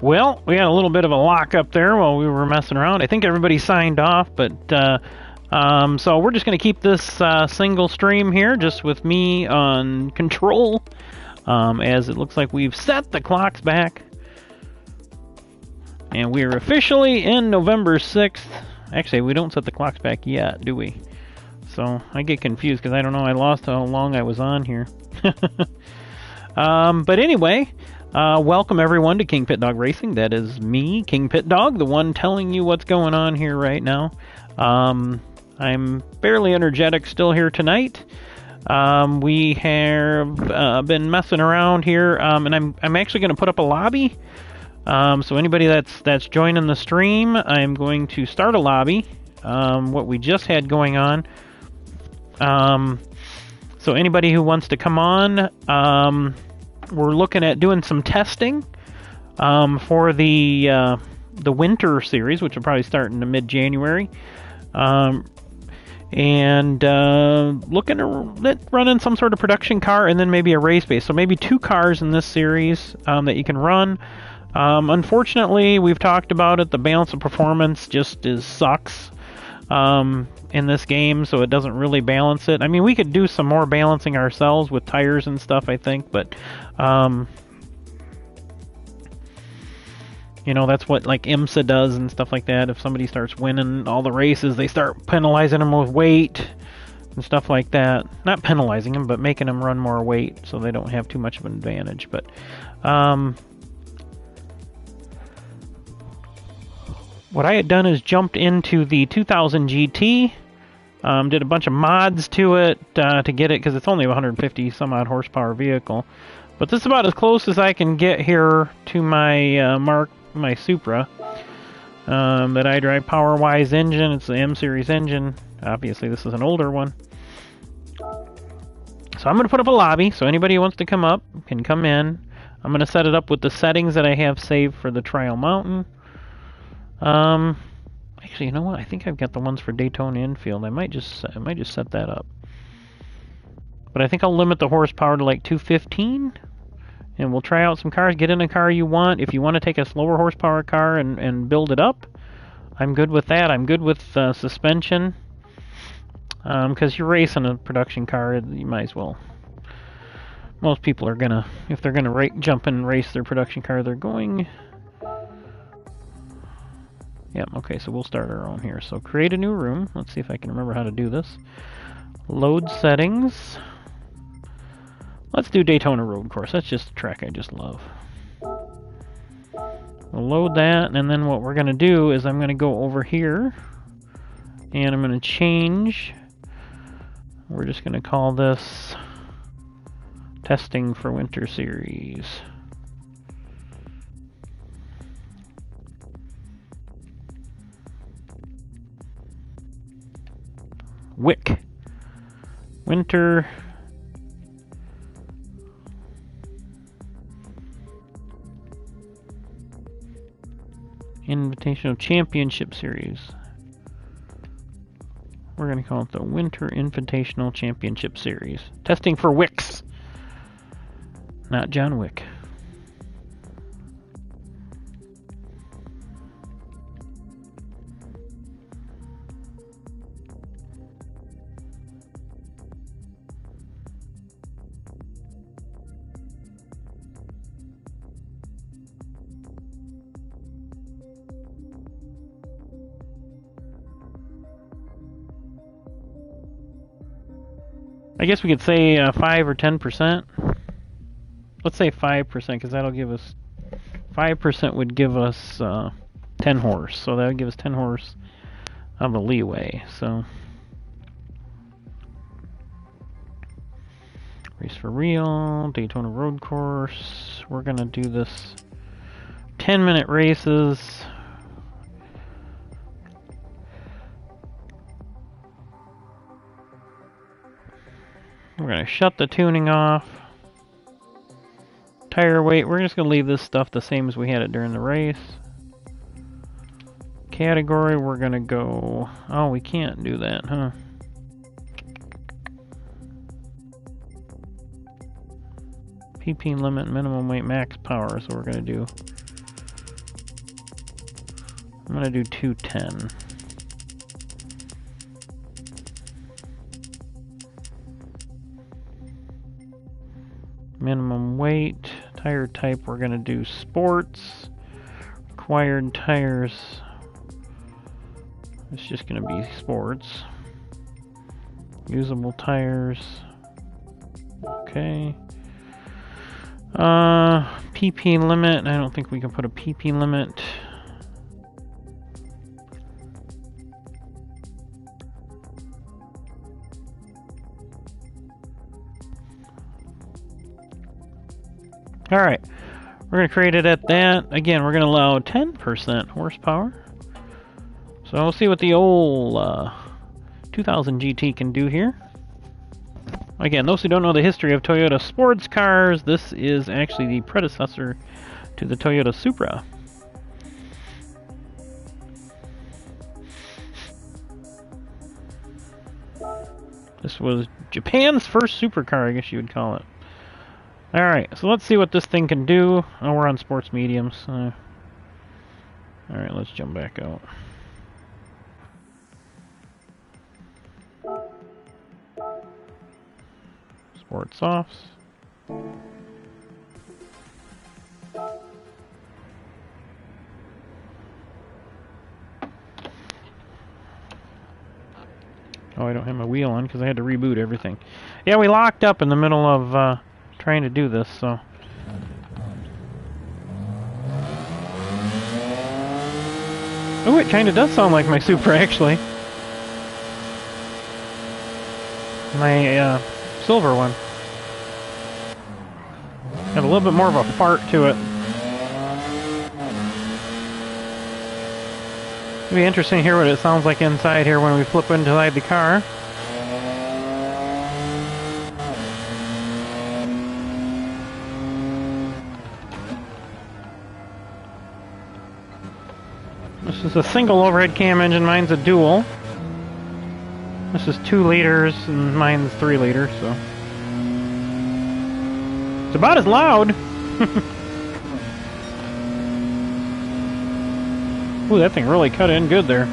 Well, we had a little bit of a lock up there while we were messing around. I think everybody signed off, but so we're just going to keep this single stream here, just with me on control, as it looks like we've set the clocks back. And we're officially in November 6th. Actually, we don't set the clocks back yet, do we? So I get confused because I don't know. I lost how long I was on here. But anyway, welcome everyone to KingPittdawg Racing. That is me, KingPittdawg, the one telling you what's going on here right now. I'm fairly energetic still here tonight. We have been messing around here, and I'm actually going to put up a lobby. So anybody that's joining the stream, I'm going to start a lobby. What we just had going on. So anybody who wants to come on, we're looking at doing some testing for the winter series, which will probably start in the mid-January, and looking at running some sort of production car and then maybe a race base. So maybe 2 cars in this series that you can run. Unfortunately, we've talked about it. The balance of performance just sucks in this game, so it doesn't really balance it. I mean, we could do some more balancing ourselves with tires and stuff, I think, but you know, that's what like IMSA does and stuff like that. If somebody starts winning all the races, they start penalizing them with weight and stuff like that. Not penalizing them, but making them run more weight so they don't have too much of an advantage. But what I had done is jumped into the 2000 GT, did a bunch of mods to it to get it, because it's only a 150 some odd horsepower vehicle. But this is about as close as I can get here to my my Supra that I drive. Power-wise engine, it's the M Series engine. Obviously, this is an older one. So I'm going to put up a lobby, so anybody who wants to come up can come in. I'm going to set it up with the settings that I have saved for the Trial Mountain. Actually, you know what? I think I've got the ones for Daytona Infield. I might just set that up. But I think I'll limit the horsepower to like 215, and we'll try out some cars. Get in a car you want. If you want to take a slower horsepower car and build it up, I'm good with that. I'm good with suspension, because you're racing a production car, you might as well. Most people are gonna, if they're gonna jump and race their production car, they're going. Yep, okay, so we'll start our own here. So create a new room. Let's see if I can remember how to do this. Load settings. Let's do Daytona Road Course. That's just a track I just love. We'll load that, and then what we're going to do is I'm going to go over here, and I'm going to change. We're just going to call this Testing for Winter Series. WIC. Winter Invitational Championship Series. We're going to call it the Winter Invitational Championship Series. Testing for WICs. Not John Wick. I guess we could say 5 or 10%. Let's say 5%, because that'll give us 5% would give us 10 horse. So that would give us 10 horse of a leeway. So race for real, Daytona Road Course. We're gonna do this 10-minute races. We're going to shut the tuning off. Tire weight, we're just going to leave this stuff the same as we had it during the race. Category, we're going to go... Oh, we can't do that, huh? PP limit, minimum weight, max power. So we're gonna do. I'm gonna do 210. Minimum weight, tire type, we're going to do sports. Required tires, it's just going to be sports. Usable tires, okay. PP limit, I don't think we can put a PP limit. Alright, we're going to create it at that. Again, we're going to allow 10% horsepower. So we'll see what the old 2000 GT can do here. Again, those who don't know the history of Toyota sports cars, this is actually the predecessor to the Toyota Supra. This was Japan's first supercar, I guess you would call it. Alright, so let's see what this thing can do. Oh, we're on sports mediums. Alright, let's jump back out. Sports softs. Oh, I don't have my wheel on because I had to reboot everything. Yeah, we locked up in the middle of trying to do this, so. Oh, it kind of does sound like my Supra, actually. My silver one. Have a little bit more of a fart to it. It'll be interesting to hear what it sounds like inside here when we flip inside the car. This is a single overhead cam engine, mine's a dual. This is 2 liters and mine's 3 liters, so. It's about as loud. Ooh, that thing really cut in good there.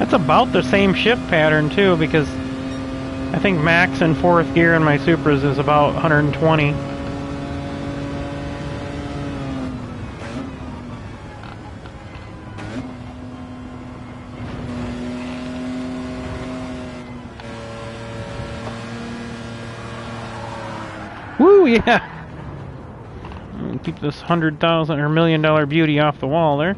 It's about the same shift pattern too, because I think max in 4th gear in my Supras is about 120. Woo, yeah! Keep this $100,000 or $1 million beauty off the wall there.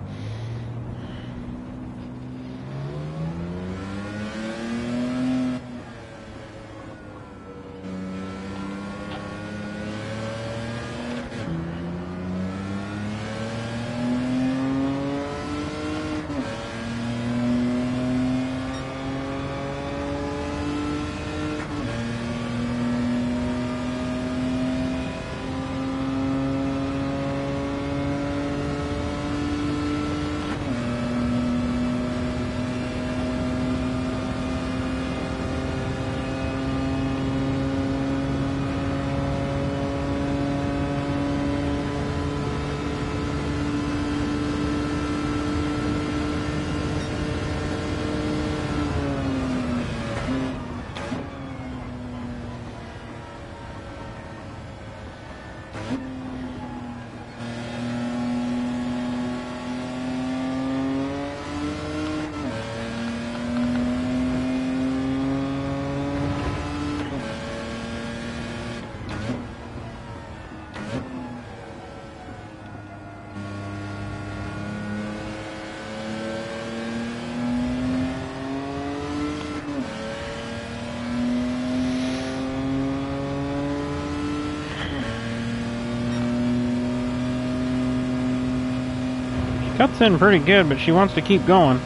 Cuts in pretty good, but she wants to keep going.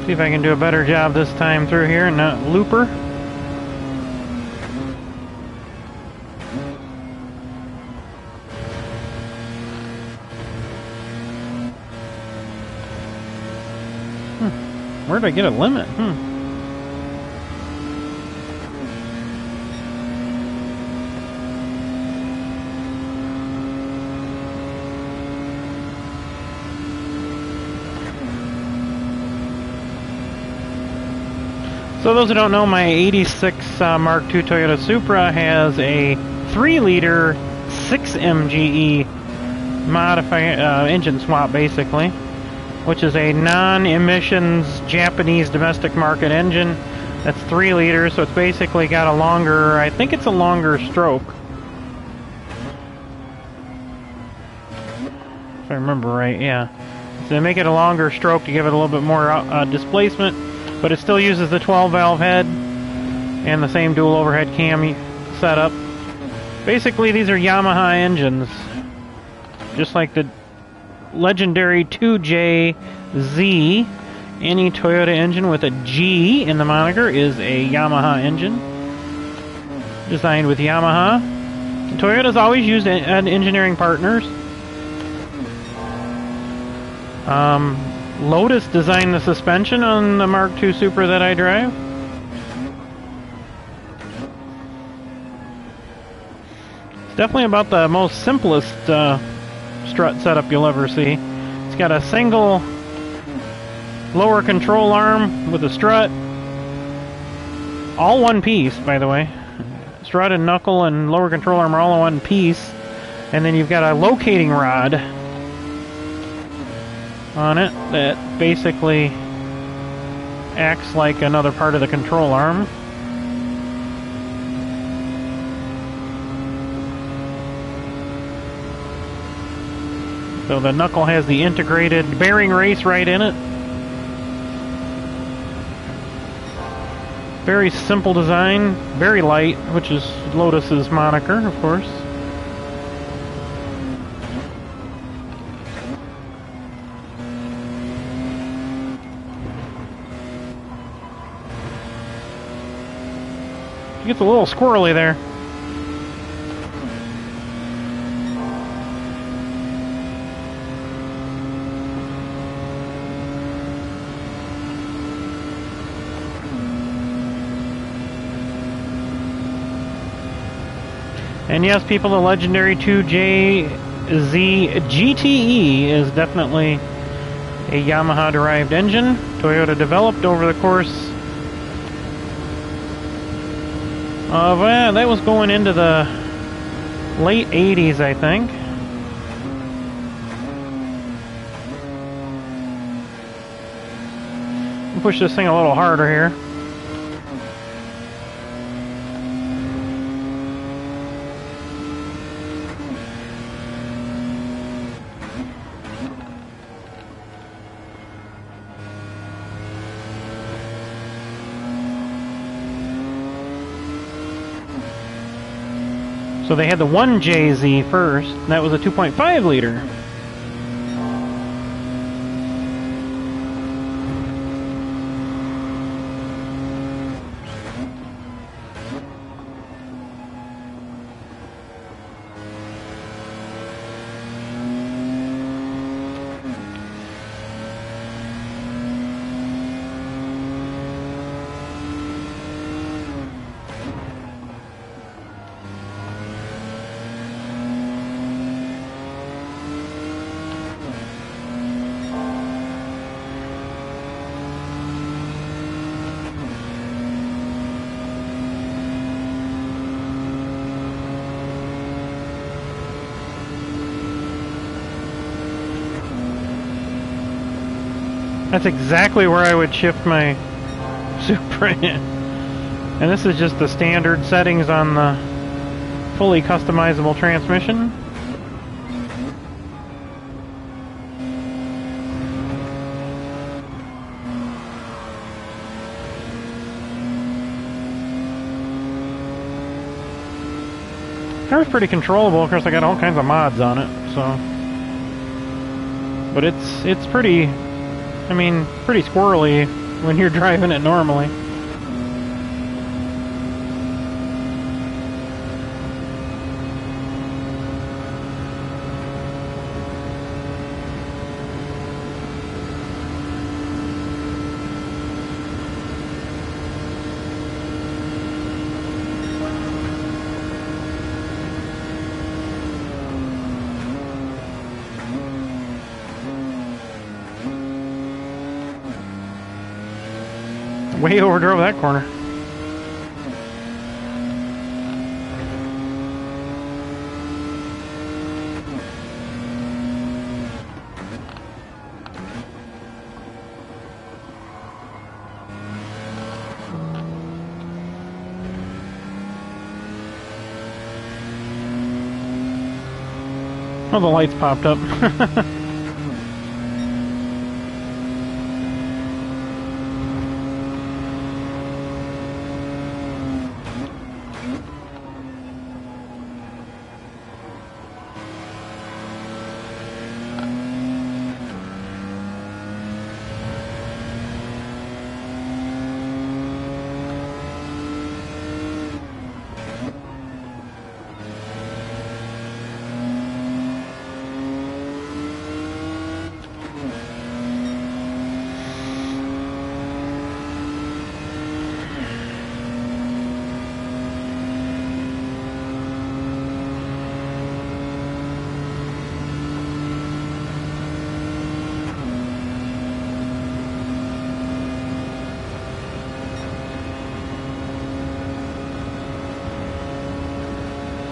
See if I can do a better job this time through here and not looper. Where did I get a limit? So those who don't know, my 86 Mark II Toyota Supra has a 3-liter 6 MGE engine swap, basically, which is a non-emissions Japanese domestic market engine. That's 3 liters, so it's basically got a longer, I think it's a longer stroke. If I remember right, yeah. So they make it a longer stroke to give it a little bit more displacement. But it still uses the 12-valve head and the same dual overhead cam setup. Basically, these are Yamaha engines. Just like the legendary 2JZ. Any Toyota engine with a G in the moniker is a Yamaha engine. Designed with Yamaha. Toyota's always used engineering partners. Lotus designed the suspension on the Mark II Supra that I drive. It's definitely about the most simplest strut setup you'll ever see. It's got a single lower control arm with a strut. All one piece, by the way. Strut and knuckle and lower control arm are all in one piece. And then you've got a locating rod on it that basically acts like another part of the control arm. So the knuckle has the integrated bearing race right in it. Very simple design, very light, which is Lotus's moniker, of course. It gets a little squirrely there. And yes, people, the legendary 2JZ GTE is definitely a Yamaha-derived engine. Toyota developed over the course of, that was going into the late 80s, I think. I'll push this thing a little harder here. So they had the 1JZ first, and that was a 2.5 liter. That's exactly where I would shift my Supra in. And this is just the standard settings on the fully customizable transmission. Car's pretty controllable. Of course, I got all kinds of mods on it, so. But it's pretty, I mean, pretty squirrely when you're driving it normally. Way overdrove that corner. Oh, the lights popped up.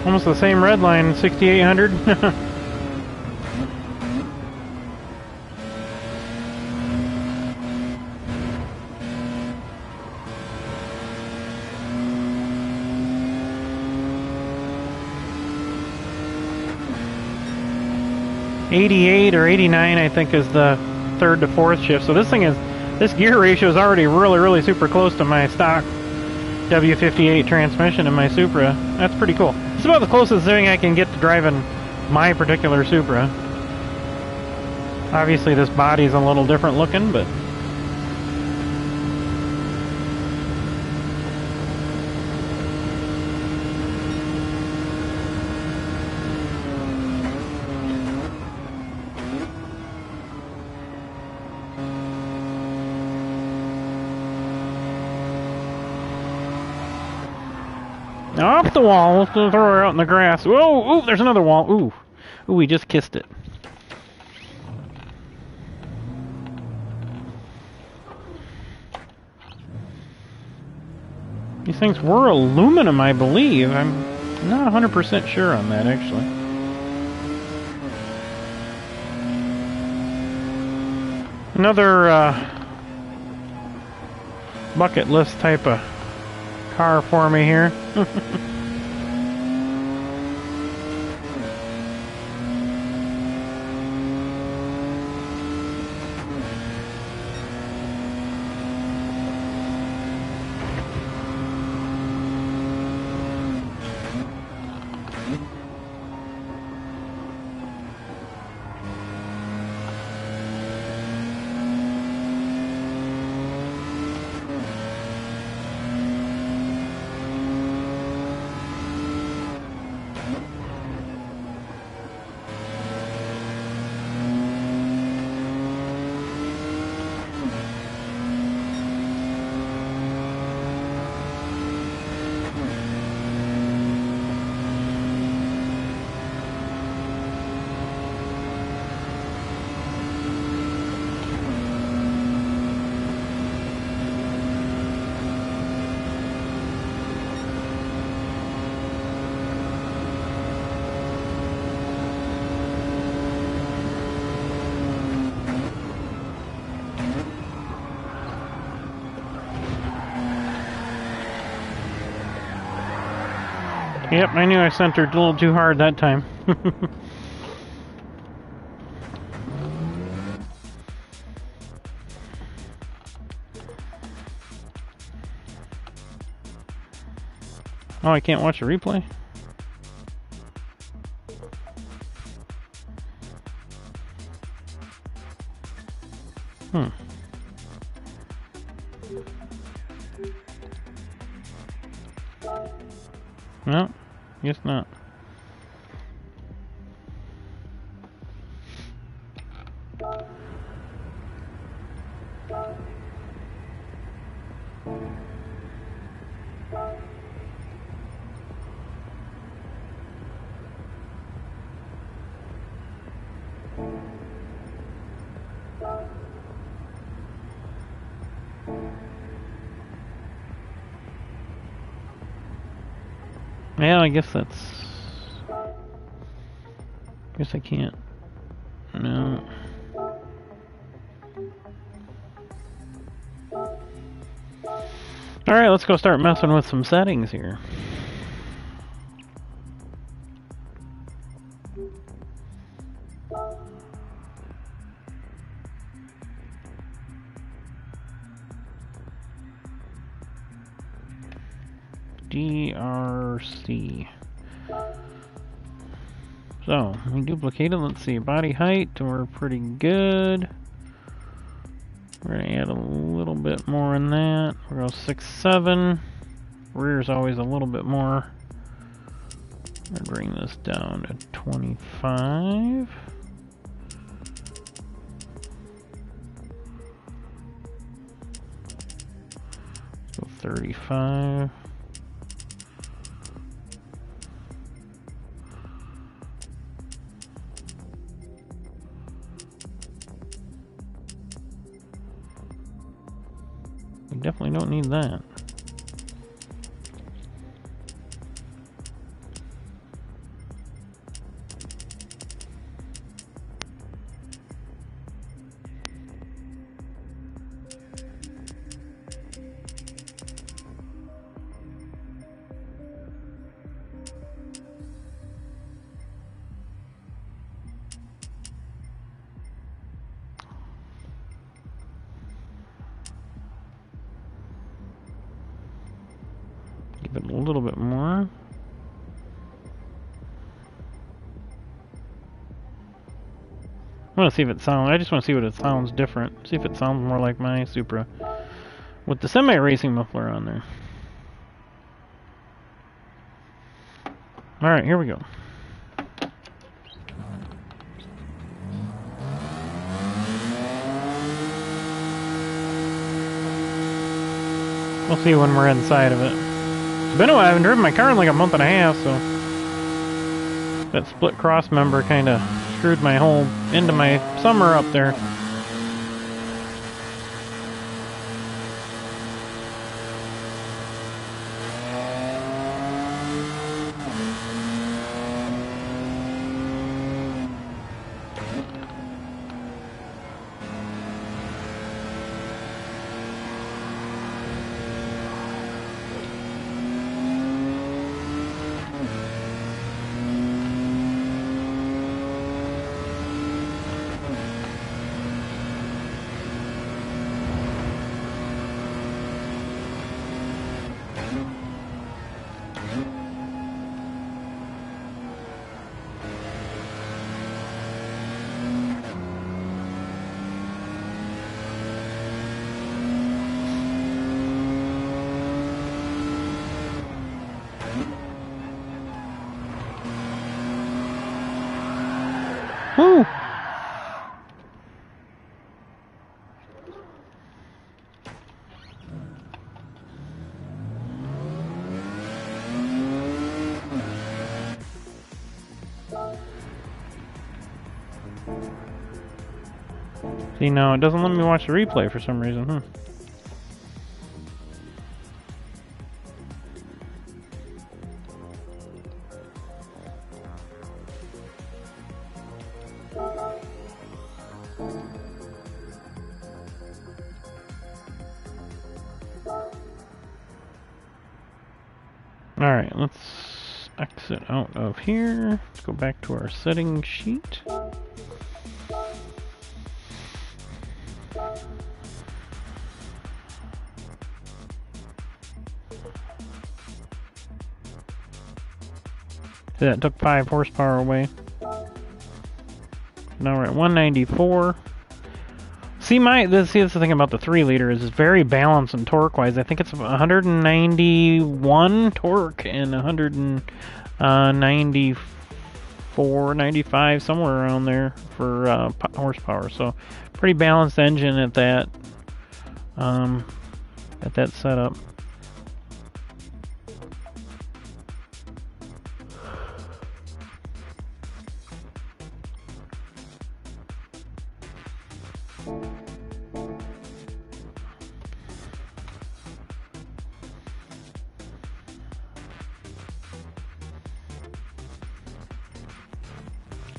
Almost the same red line, 6800. '88 or '89, I think, is the third to fourth shift. So this gear ratio is already really super close to my stock W58 transmission in my Supra. That's pretty cool. It's about the closest thing I can get to driving my particular Supra. Obviously this body's a little different looking, but off the wall. Let's throw her out in the grass. Whoa! Ooh, there's another wall. Ooh, we just kissed it. These things were aluminum, I believe. I'm not 100% sure on that, actually. Another bucket list type of car for me here. Yep, I knew I centered a little too hard that time. Oh, I can't watch a replay? No, guess not. Yeah, I guess that's... Guess I can't. No. Alright, let's go start messing with some settings here. DRC. So, we duplicated. Let's see. Body height, we're pretty good. We're going to add a little bit more in that. We're going to go 6'7". Rear's always a little bit more. I'm going to bring this down to 25. Let's go 35. We definitely don't need that. Give it a little bit more. I want to see if it sounds. I just want to see what it sounds different. See if it sounds more like my Supra with the semi-racing muffler on there. All right, here we go. We'll see when we're inside of it. It's been a while. I haven't driven my car in like a month and a half, so that split cross member kind of screwed my whole into my summer up there. Woo! See, now it doesn't let me watch the replay for some reason, Alright, let's exit out of here. Let's go back to our settings sheet. That took 5 horsepower away. Now we're at 194. See, that's the thing about the 3-liter is it's very balanced and torque-wise. I think it's 191 torque and 194, 95, somewhere around there for horsepower. So, pretty balanced engine at that setup.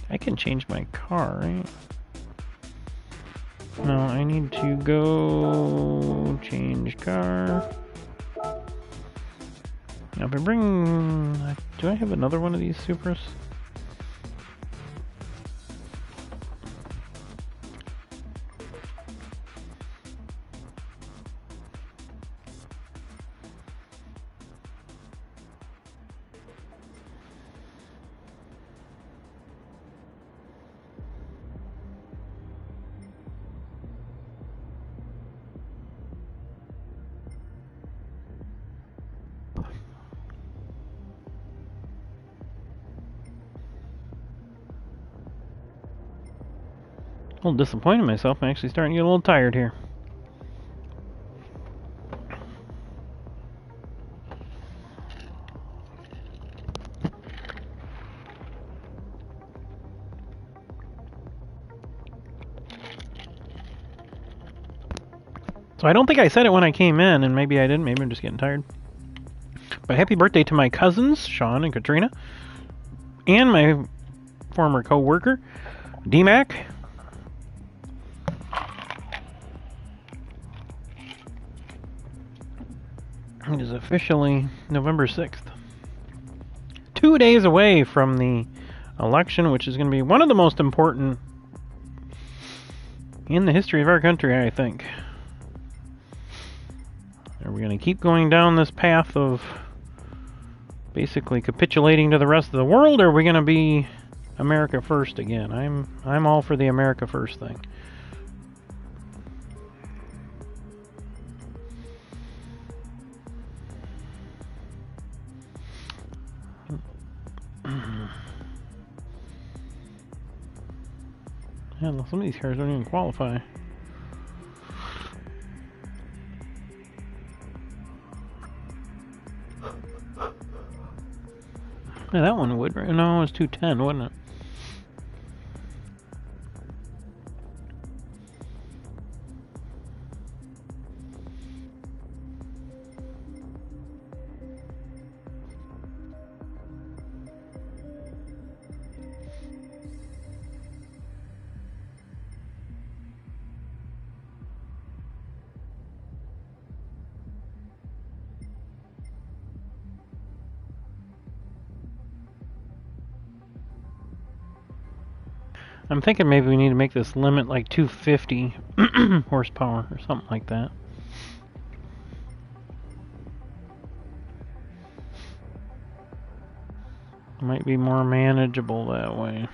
I can change my car, right? No, I need to go change car. Now, if I bring... Do I have another one of these Supras? A little disappointed in myself. I'm actually starting to get a little tired here. So I don't think I said it when I came in, and maybe I didn't. Maybe I'm just getting tired. But happy birthday to my cousins, Sean and Katrina, and my former co-worker, DMac. It is officially November 6th. 2 days away from the election, which is going to be one of the most important in the history of our country, I think. Are we going to keep going down this path of basically capitulating to the rest of the world, or are we going to be America first again? I'm all for the America first thing. Yeah, some of these cars don't even qualify. Yeah, that one would. No, it was 210, wasn't it? I'm thinking maybe we need to make this limit like 250 horsepower or something like that. Might be more manageable that way.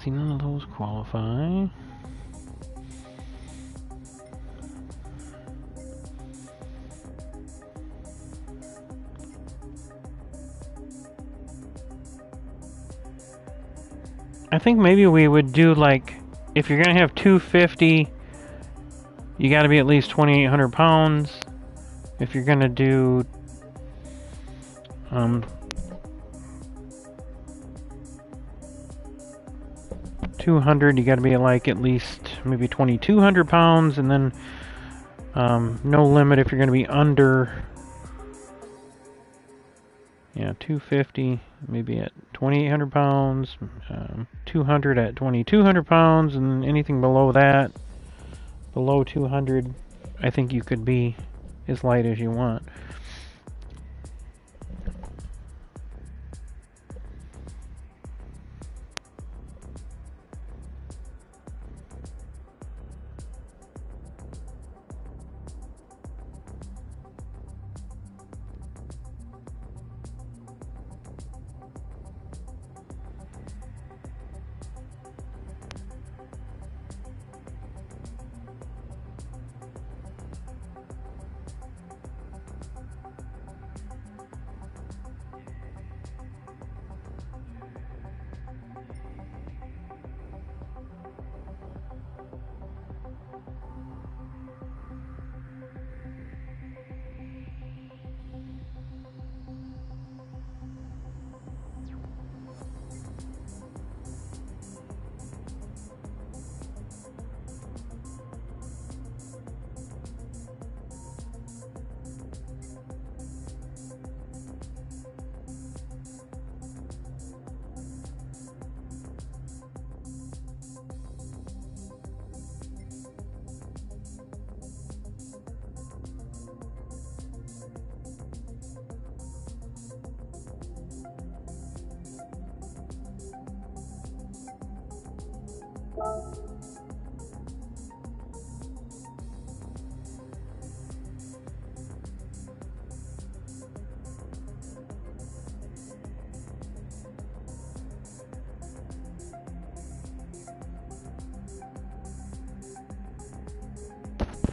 See, none of those qualify. I think maybe we would do, like, if you're gonna have 250, you gotta be at least 2,800 pounds. If you're gonna do 200, you gotta be like at least maybe 2,200 pounds, and then no limit if you're gonna be under, yeah, 250, maybe at 2,800 pounds, 200 at 2,200 pounds, and anything below that, below 200, I think you could be as light as you want.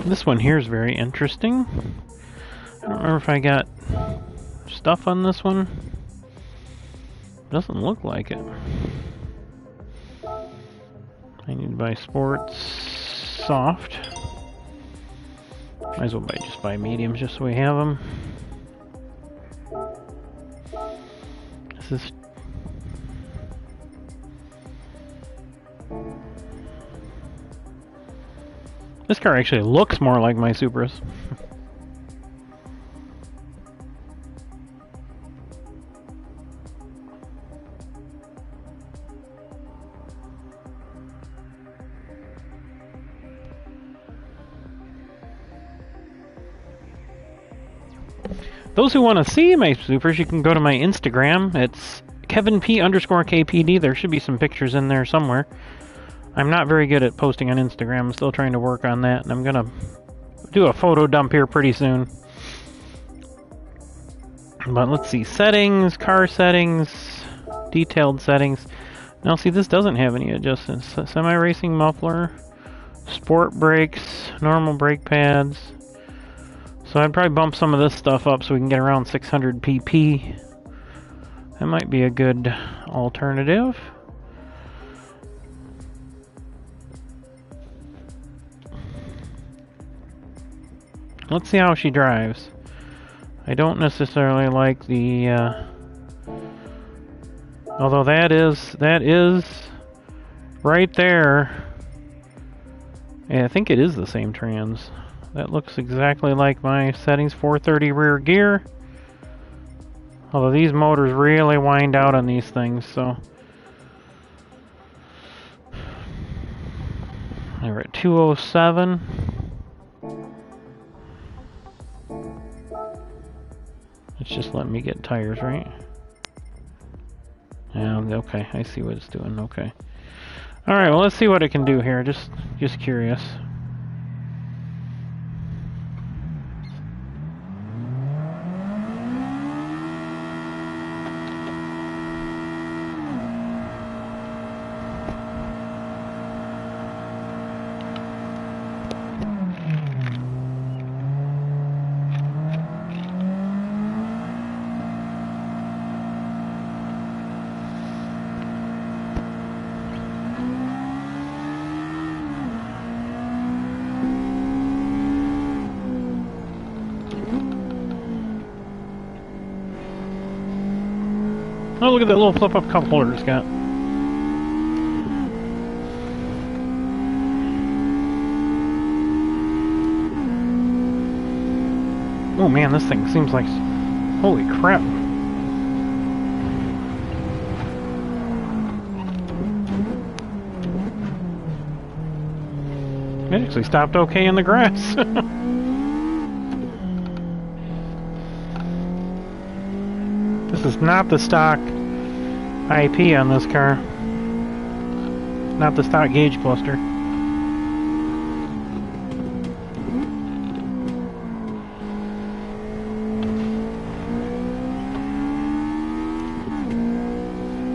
This one here is very interesting. I don't remember if I got stuff on this one. Doesn't look like it. I need to buy sports soft. Might as well just buy mediums just so we have them. This is... This car actually looks more like my Supras. Those who want to see my Supras, you can go to my Instagram. It's KevinP_KPD. There should be some pictures in there somewhere. I'm not very good at posting on Instagram. I'm still trying to work on that, and I'm gonna do a photo dump here pretty soon. But let's see, settings, car settings, detailed settings. Now see, this doesn't have any adjustments. Semi-racing muffler, sport brakes, normal brake pads. So I'd probably bump some of this stuff up so we can get around 600 pp. That might be a good alternative. Let's see how she drives. I don't necessarily like the, although that is right there. Yeah, I think it is the same trans. That looks exactly like my settings. 430 rear gear. Although these motors really wind out on these things, so. We're at 207. It's just letting me get tires, right? Yeah, okay, I see what it's doing, okay. Alright, well, let's see what it can do here, just curious. Oh, look at that little flip-up cup holder it's got. Oh man, this thing seems like... Holy crap. It actually stopped okay in the grass. This is not the stock IP on this car. Not the stock gauge cluster.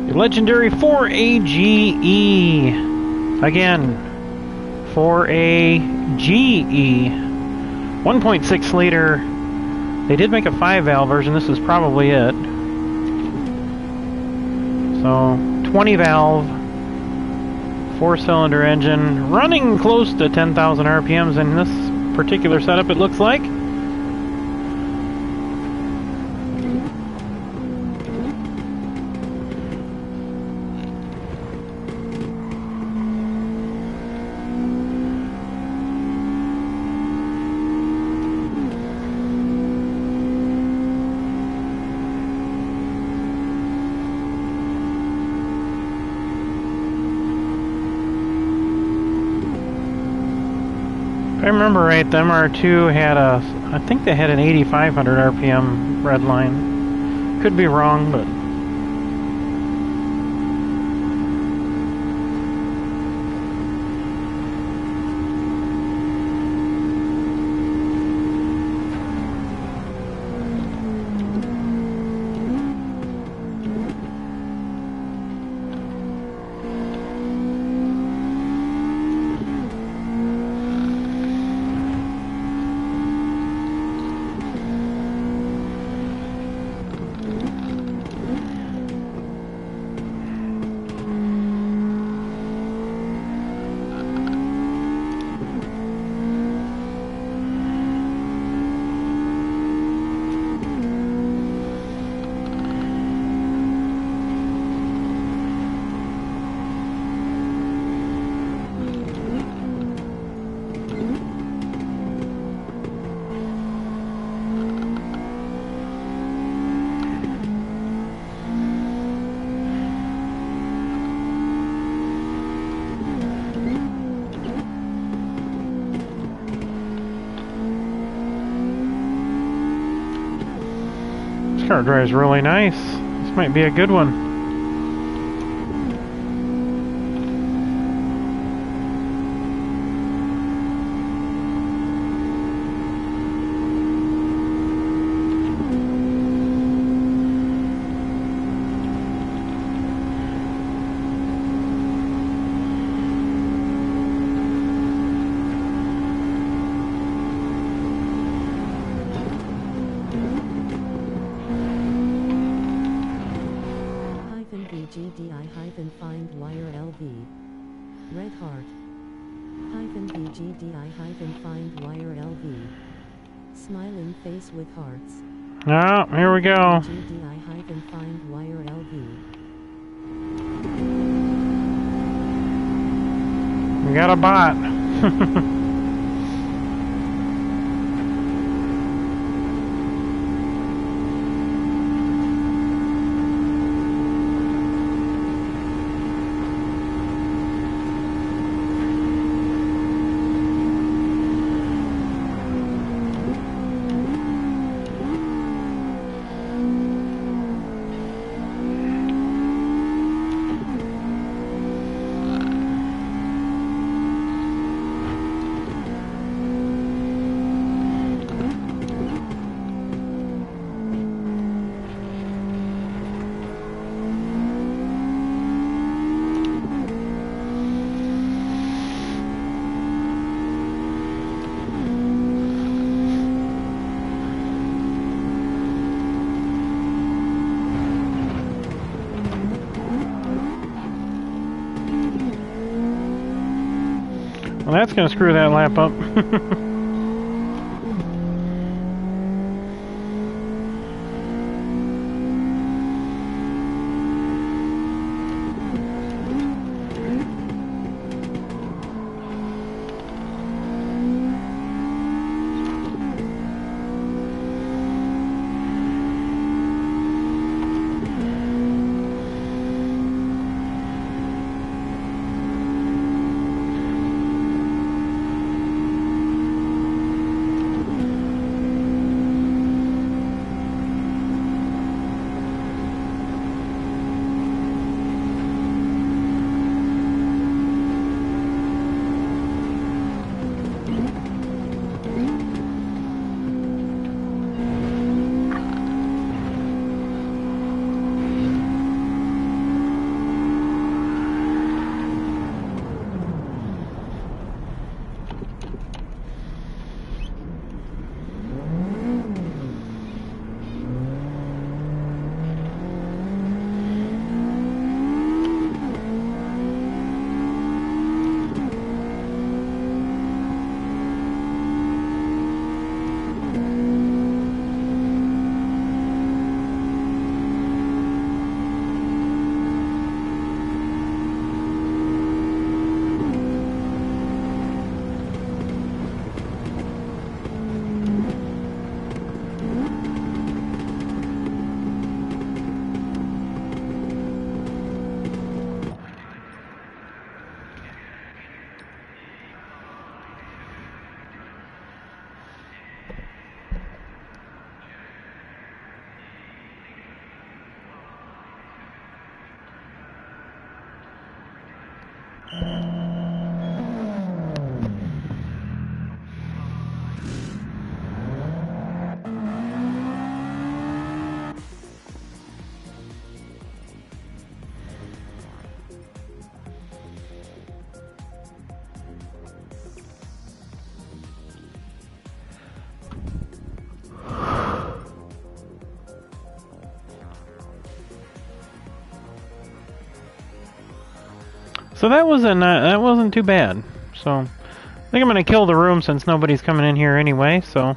The legendary 4AGE. Again. 4AGE. 1.6 liter. They did make a 5-valve version. This is probably it. So, 20-valve, 4-cylinder engine, running close to 10,000 RPMs in this particular setup, it looks like. I remember right, the MR2 had a, I think they had an 8,500 RPM red line. Could be wrong, but... This car drives really nice. This might be a good one. GDI-find wire LV. Red heart. BGDI-find wire LV. Smiling face with hearts. Oh, here we go. GDI-find wire LV. We got a bot. Well, that's going to screw that lap up. So that wasn't too bad. So I think I'm gonna kill the room since nobody's coming in here anyway. So.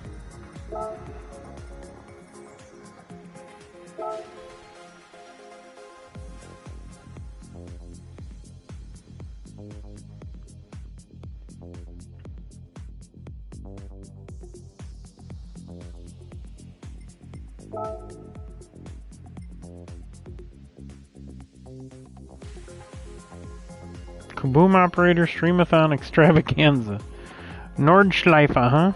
Kaboom operator streamathon extravaganza. Nordschleife, huh?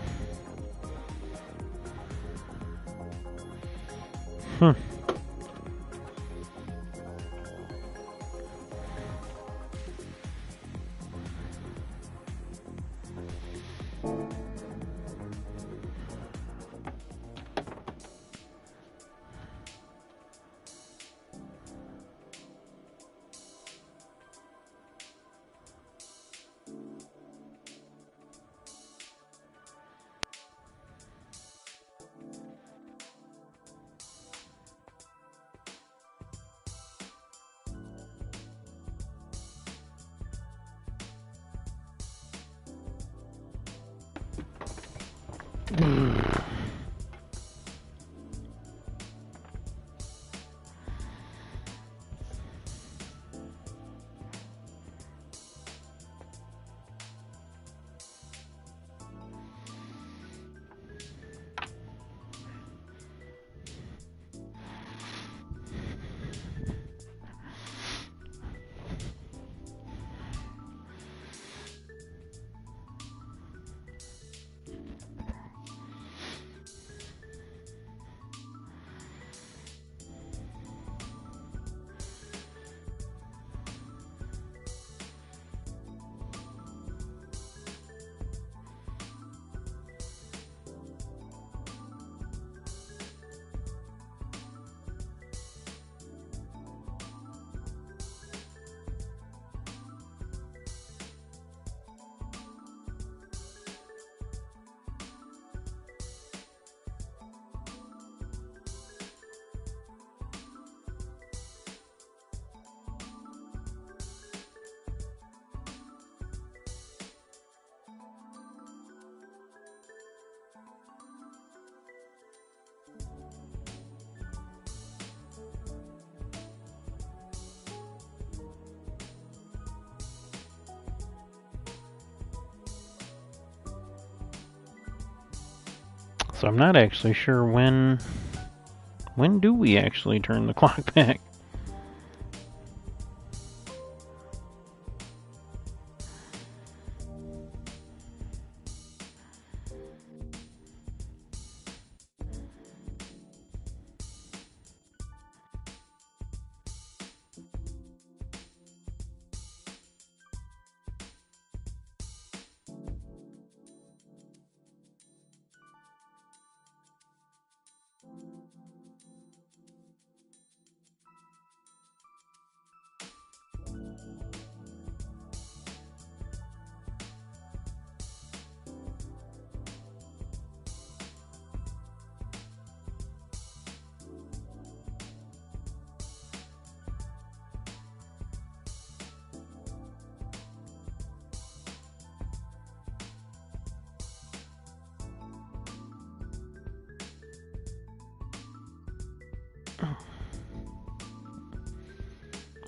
So I'm not actually sure when do we actually turn the clock back?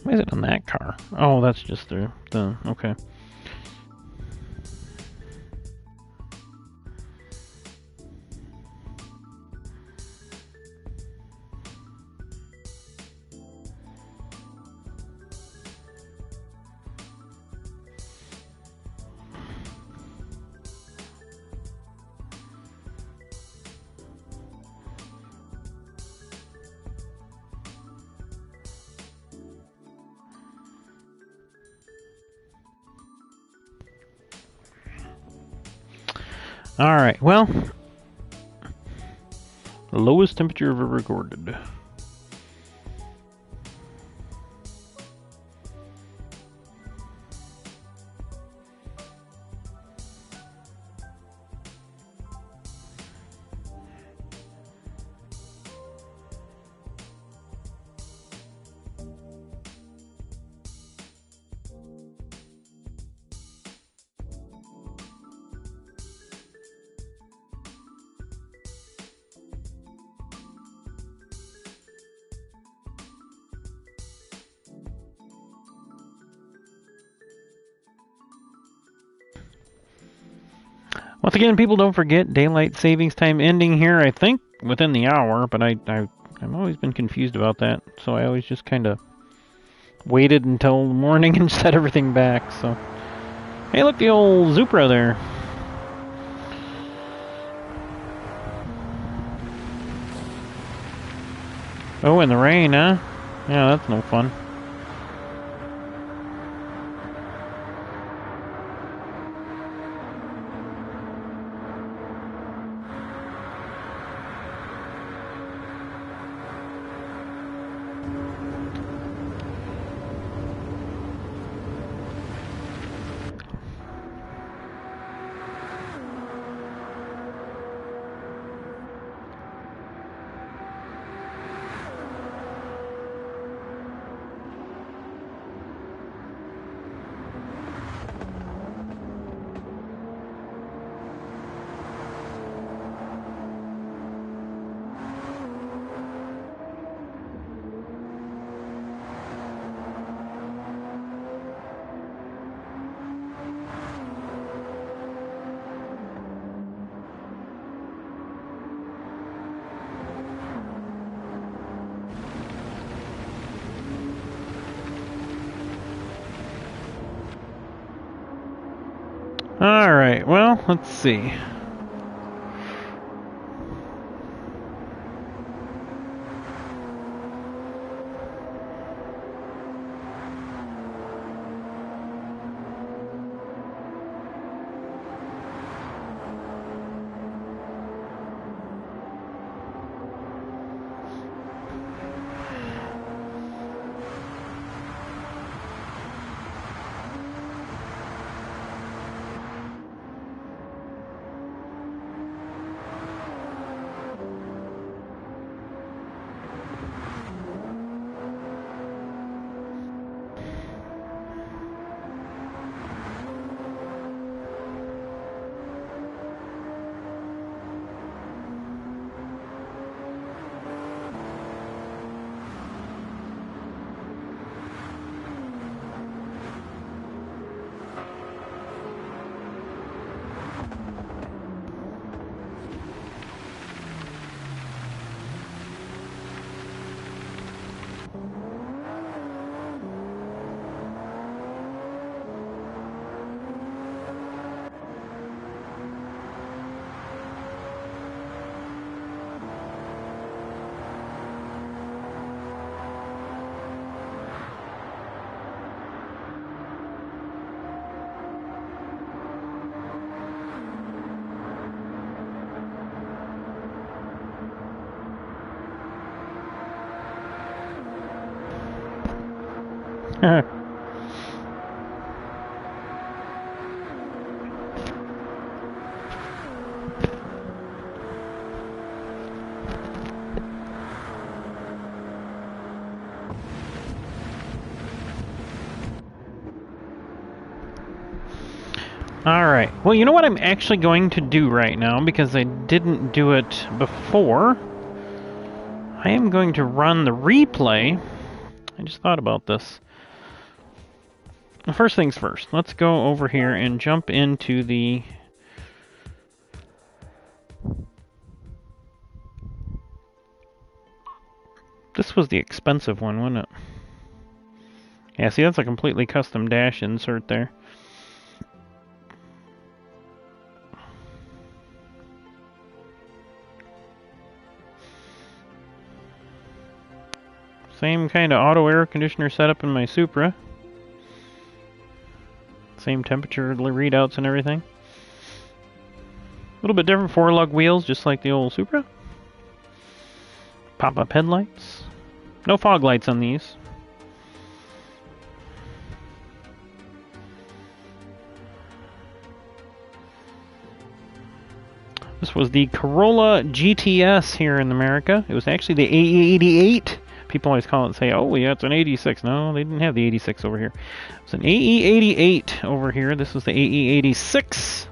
Why is it on that car? Oh, that's just the okay. Alright, well, the lowest temperature ever recorded. Once again, people, don't forget daylight savings time ending here, I think, within the hour, but I've always been confused about that, so I always just kind of waited until the morning and set everything back, so. Hey, look, the old Supra there. Oh, in the rain, huh? Yeah, that's no fun. Alright, well, let's see. Alright, well, you know what I'm actually going to do right now, because I didn't do it before? I am going to run the replay. I just thought about this. First things first, let's go over here and jump into the... This was the expensive one, wasn't it? Yeah, see, that's a completely custom dash insert there. Same kind of auto air conditioner setup in my Supra. Same temperature readouts and everything. little bit different 4-lug wheels, just like the old Supra. Pop-up headlights. No fog lights on these. This was the Corolla GTS here in America. It was actually the AE88. People always call it and say, oh, yeah, it's an 86. No, they didn't have the 86 over here. It's an AE88 over here. This was the AE86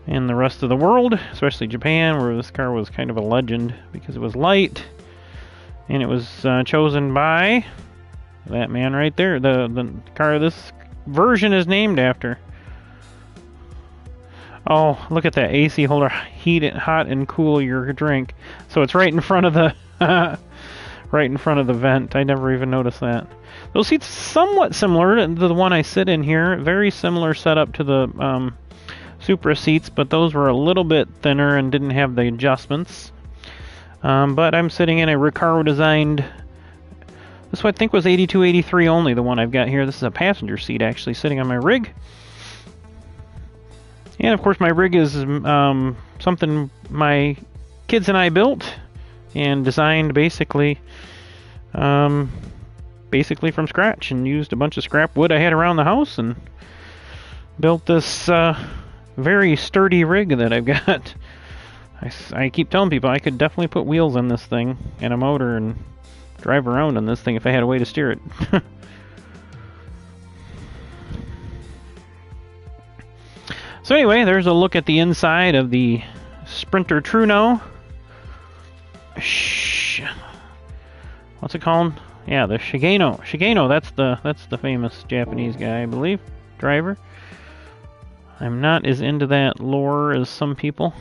in the rest of the world, especially Japan, where this car was kind of a legend because it was light. And it was chosen by that man right there. The car this version is named after. Oh, look at that AC holder. Heat it hot and cool your drink. So it's right in front of the right in front of the vent. I never even noticed that. Those seats somewhat similar to the one I sit in here. Very similar setup to the Supra seats, but those were a little bit thinner and didn't have the adjustments. But I'm sitting in a Recaro designed. This one I think was 82, 83 only, the one I've got here. This is a passenger seat actually sitting on my rig. And of course my rig is something my kids and I built and designed basically from scratch, and used a bunch of scrap wood I had around the house and built this very sturdy rig that I've got. I keep telling people I could definitely put wheels on this thing and a motor and drive around on this thing if I had a way to steer it. So anyway, there's a look at the inside of the Sprinter Truno. What's it called? Yeah, the Shigeno. Shigeno, that's the famous Japanese guy, I believe, driver. I'm not as into that lore as some people.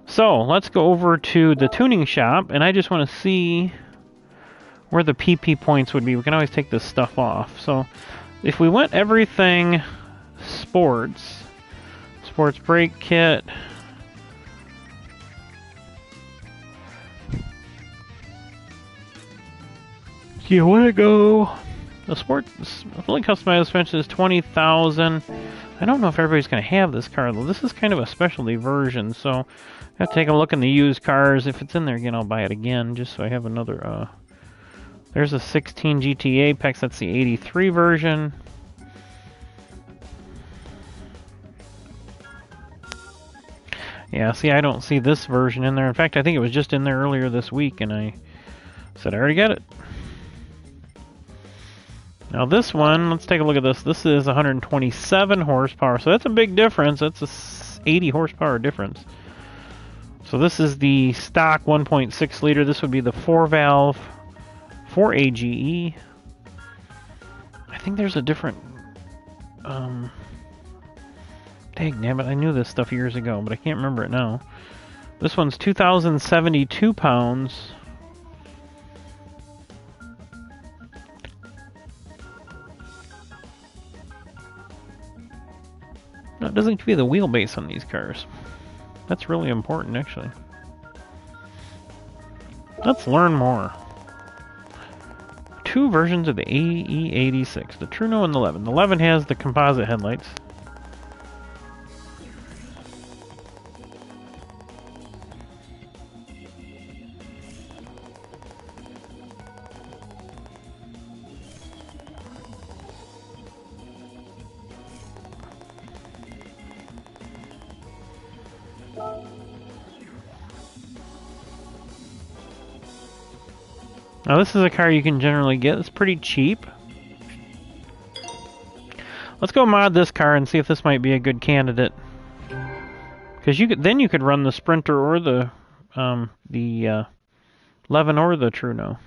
So, let's go over to the tuning shop, and I just want to see where the PP points would be. We can always take this stuff off. So, if we went everything sports brake kit, you want to go, the sports fully customized suspension is 20,000. I don't know if everybody's going to have this car though. This is kind of a specialty version, so I have to take a look in the used cars. If it's in there again, I'll buy it again just so I have another. There's a 16 GT Apex. That's the 83 version. Yeah, see, I don't see this version in there. In fact, I think it was just in there earlier this week, and I said I already got it. Now this one, let's take a look at this. This is 127 horsepower, so that's a big difference. That's a 80 horsepower difference. So this is the stock 1.6 liter. This would be the 4-valve 4AGE. I think there's a different... Dangnabbit, I knew this stuff years ago, but I can't remember it now. This one's 2,072 pounds. No, it doesn't give you the wheelbase on these cars. That's really important, actually. Let's learn more. Two versions of the AE86, the Truno and the 11. The 11 has the composite headlights. Now this is a car you can generally get. It's pretty cheap. Let's go mod this car and see if this might be a good candidate. Because you could run the Sprinter or the 11 or the Truno.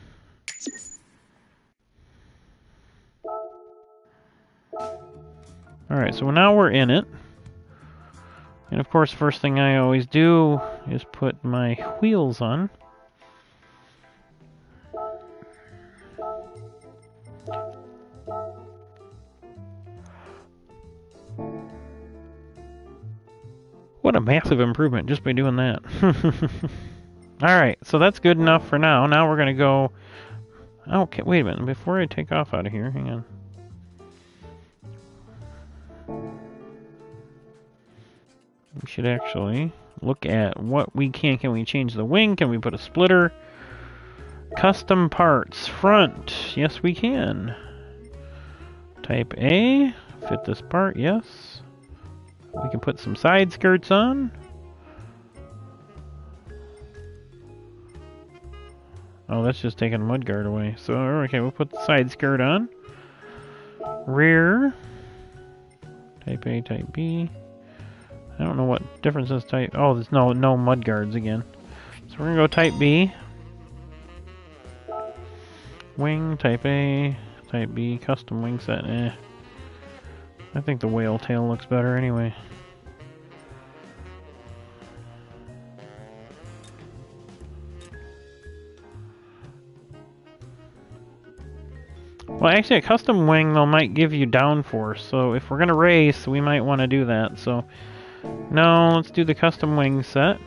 Alright, so now we're in it. And of course, first thing I always do is put my wheels on. What a massive improvement just by doing that. Alright, so that's good enough for now. Now we're going to go... Okay, wait a minute. Before I take off out of here, hang on. We should actually look at what we can. Can we change the wing? Can we put a splitter? Custom parts. Front. Yes, we can. Type A. Fit this part. Yes. We can put some side skirts on. Oh, that's just taking the mudguard away. So, okay, we'll put the side skirt on. Rear. Type A, type B. I don't know what difference is type. Oh, there's no mudguards again. So we're gonna go type B. Wing, type A, type B, custom wing set. I think the whale tail looks better anyway. Well, actually, a custom wing, though, might give you downforce. So if we're gonna race, we might want to do that. So, no, let's do the custom wing set.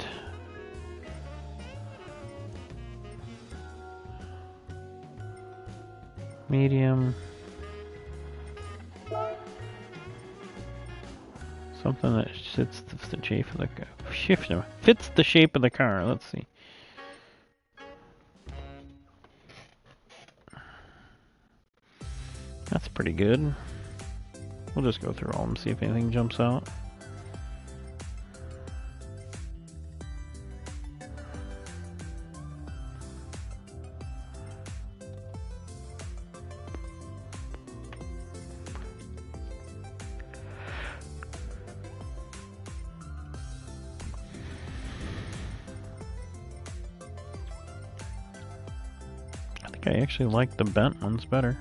Medium. Something that fits the shape of the fits the shape of the car. Let's see. That's pretty good. We'll just go through all of them, see if anything jumps out. I think I actually like the bent ones better.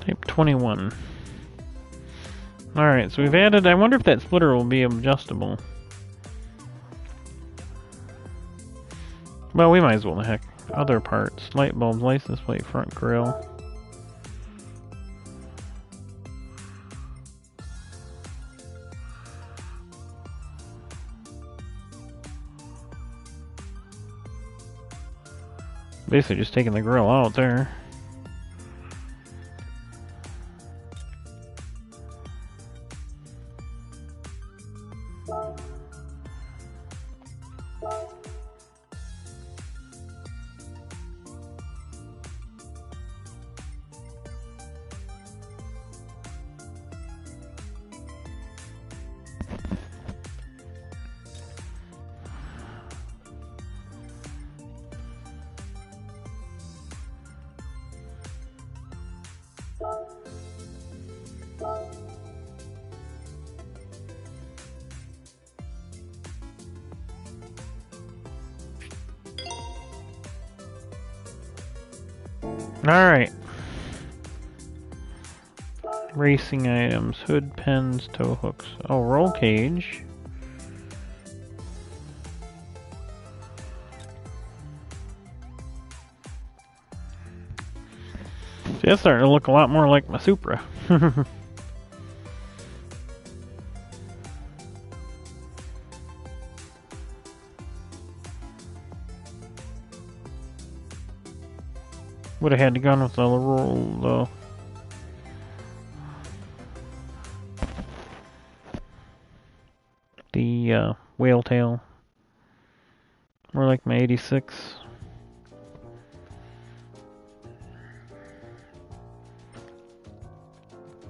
Type 21. Alright, so we've added... I wonder if that splitter will be adjustable. Well, we might as well, the heck. Other parts. Light bulbs, license plate, front grille. Basically just taking the grill out there. Alright. Racing items, hood, pins, tow hooks. Oh, roll cage. See, that's starting to look a lot more like my Supra. Would have had to gone with the roll though. The whale tail. More like my 86.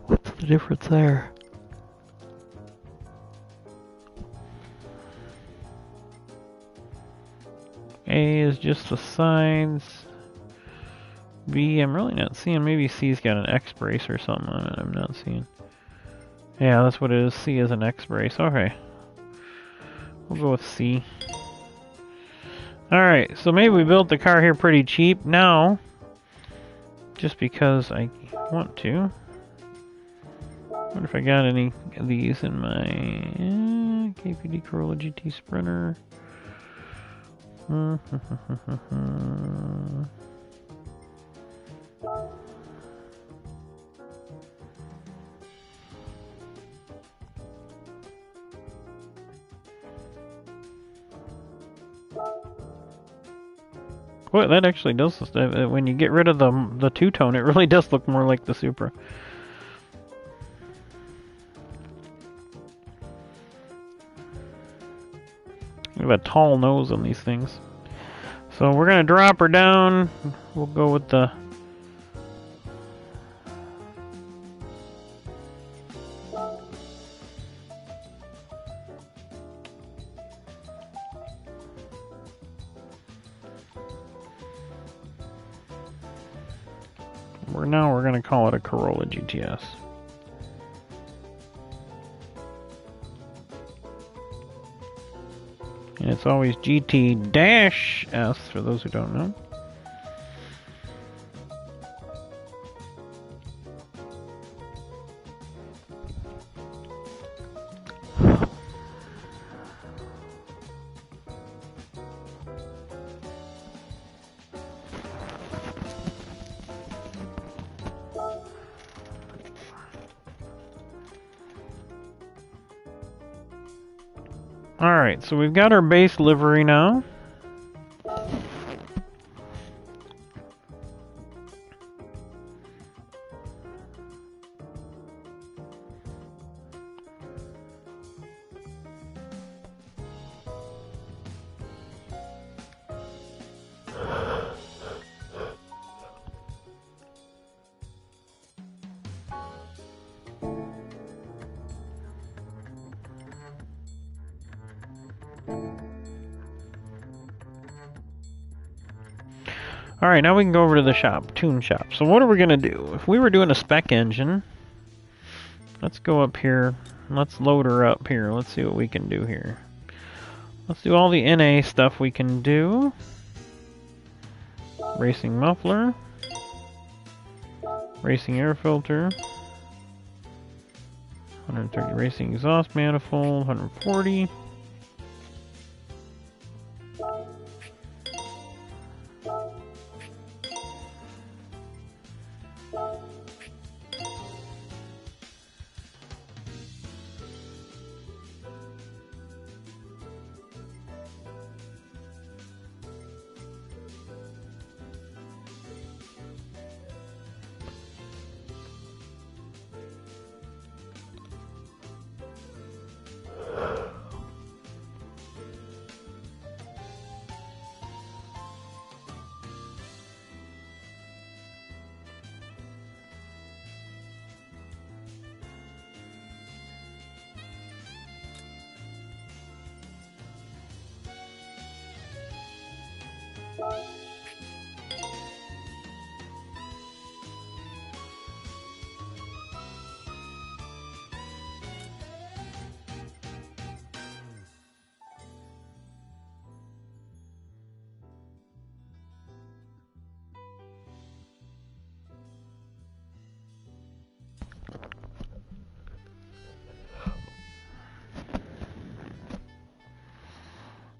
What's the difference there? A is just the sides. B, I'm really not seeing. Maybe C's got an X brace or something on it. I'm not seeing. Yeah, that's what it is. C is an X brace. Okay. We'll go with C. Alright, so maybe we built the car here pretty cheap. Now, just because I want to. I wonder if I got any of these in my KPD Corolla GT Sprinter. Well, that actually does. When you get rid of the two-tone, it really does look more like the Supra. We have a tall nose on these things. So we're gonna drop her down. We'll go with the now we're gonna call it a Corolla GTS. And it's always GT-S for those who don't know. Alright, so we've got our base livery now. Alright, now we can go over to the shop, tune shop. So what are we going to do? If we were doing a spec engine, let's go up here. Let's load her up here. Let's see what we can do here. Let's do all the NA stuff we can do. Racing muffler. Racing air filter. 130 racing exhaust manifold. 140.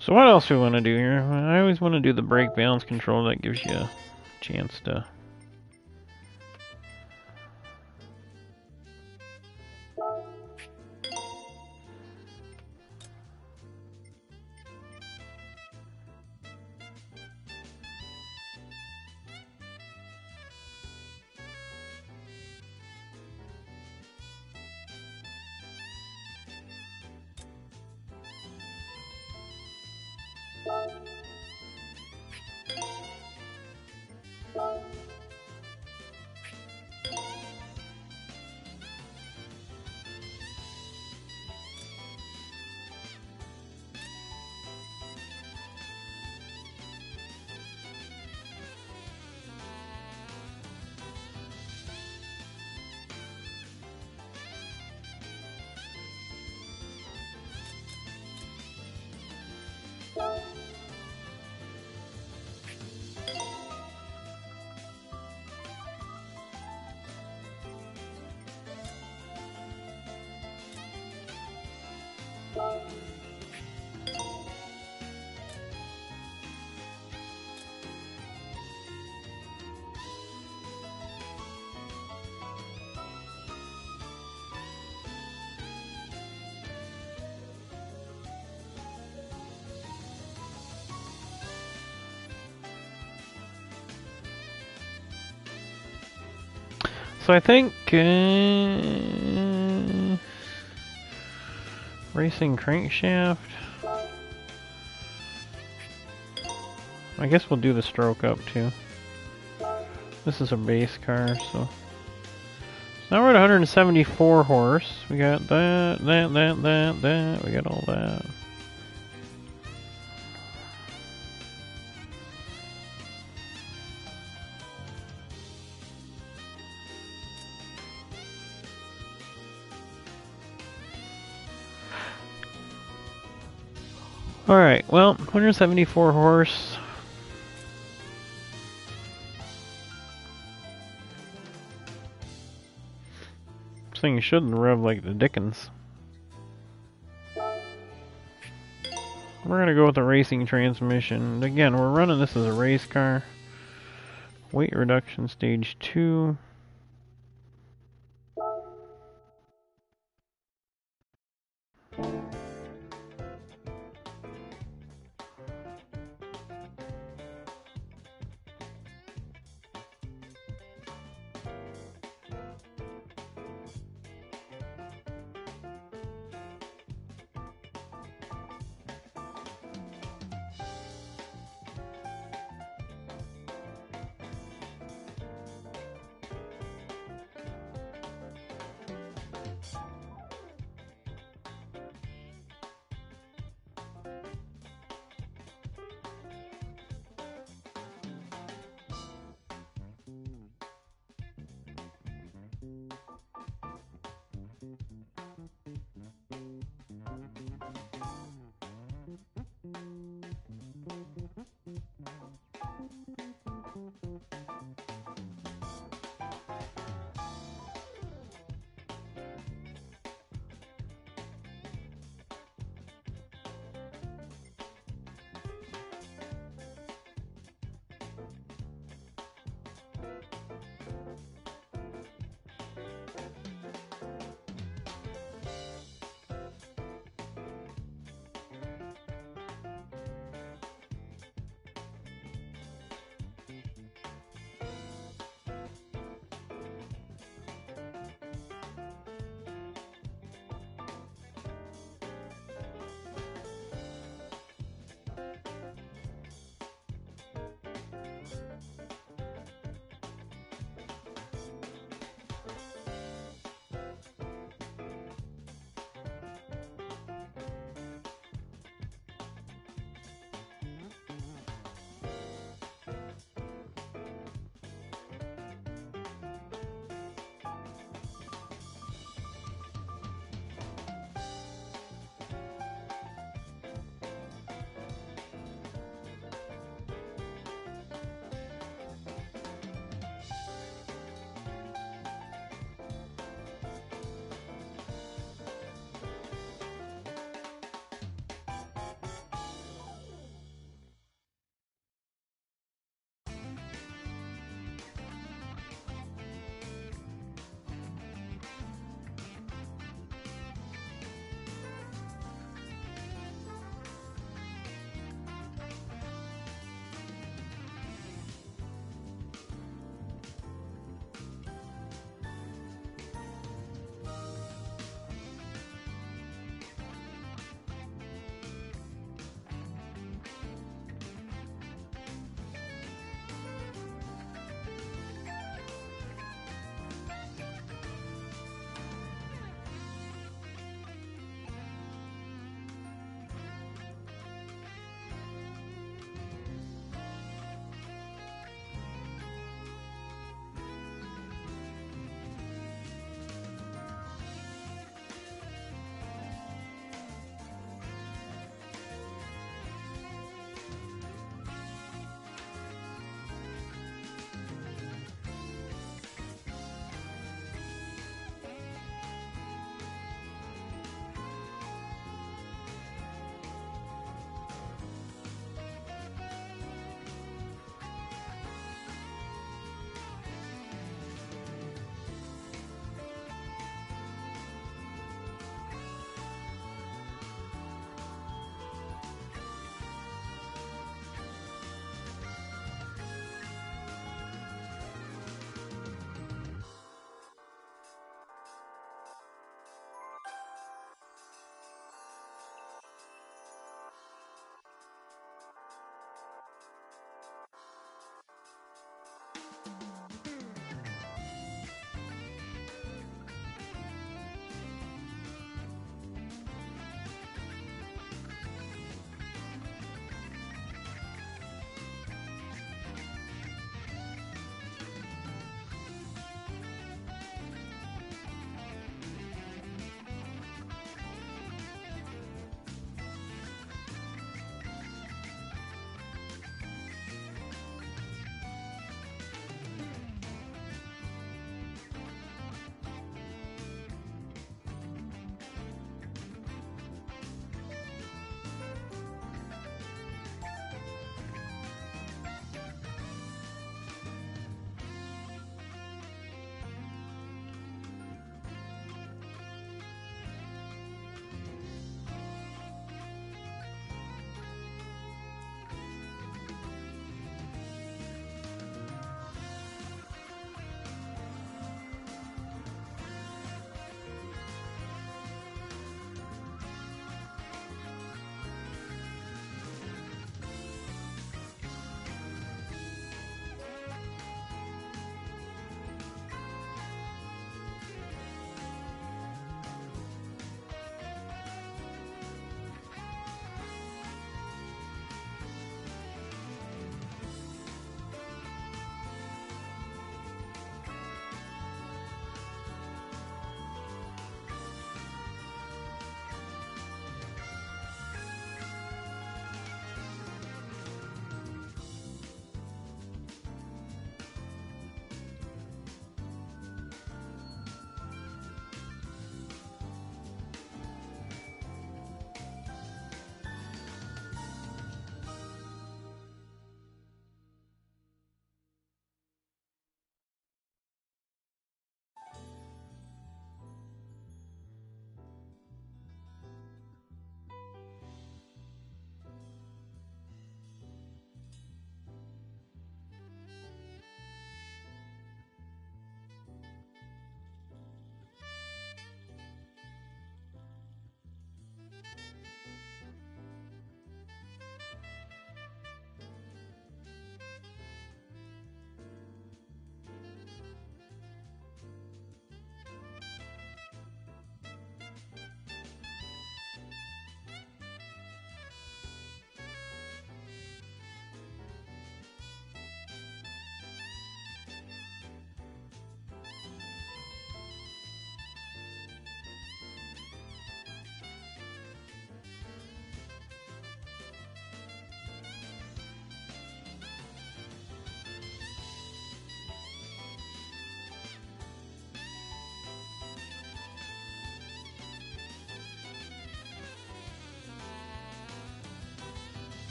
So what else do we want to do here? I always want to do the brake balance control. That gives you a chance to... So I think racing crankshaft. I guess we'll do the stroke up too. This is a base car, so now we're at 174 horse. We got that. We got all that. Alright, well, 174 horse. This thing shouldn't rev like the dickens. We're gonna go with the racing transmission. Again, we're running this as a race car. Weight reduction stage 2.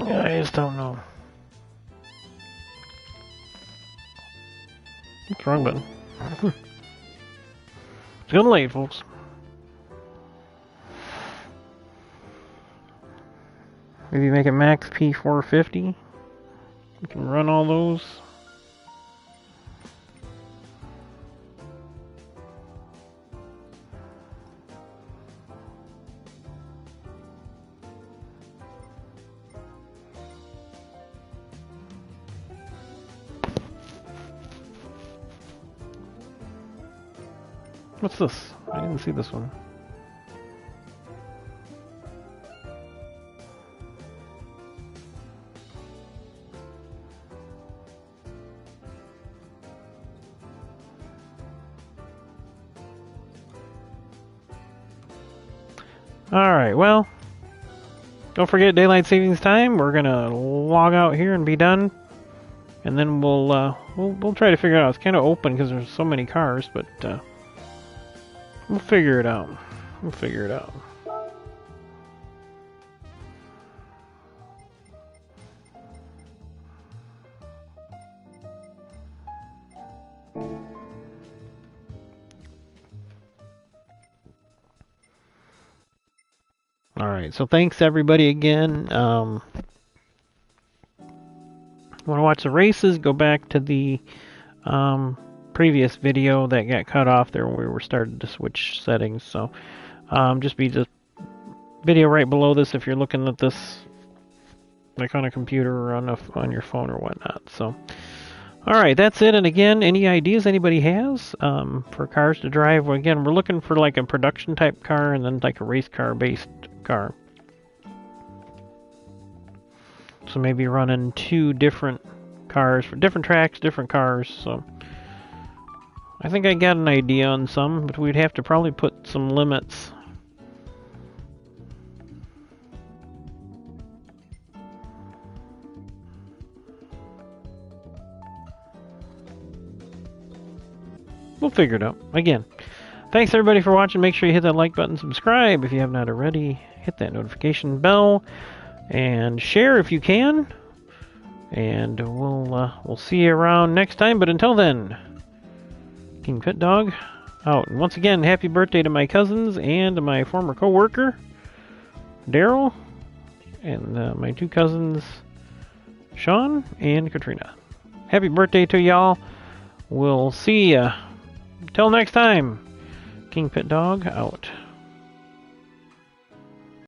I just don't know. What's wrong button? It's getting late, folks. Maybe make a max P450. We can run all those. What's this? I didn't see this one. Alright, well, don't forget daylight savings time. We're gonna log out here and be done. And then we'll try to figure it out. It's kind of open because there's so many cars, but we'll figure it out. We'll figure it out. Alright, so thanks everybody again. Want to watch the races? Go back to the previous video that got cut off there when we were starting to switch settings. So just be the video right below this if you're looking at this like on a computer or on your phone or whatnot. So alright, that's it. And again, any ideas anybody has for cars to drive? Well, again, we're looking for like a production type car and then like a race car based car. So maybe running 2 different cars for different tracks, different cars. So I think I got an idea on some, but we'd have to probably put some limits. We'll figure it out. Again, thanks everybody for watching. Make sure you hit that like button, subscribe if you have not already, hit that notification bell, and share if you can. And we'll see you around next time. But until then, KingPittdawg out. And once again, happy birthday to my cousins and my former co-worker, Daryl, and my 2 cousins, Sean and Katrina. Happy birthday to y'all. We'll see ya. Till next time, KingPittdawg out.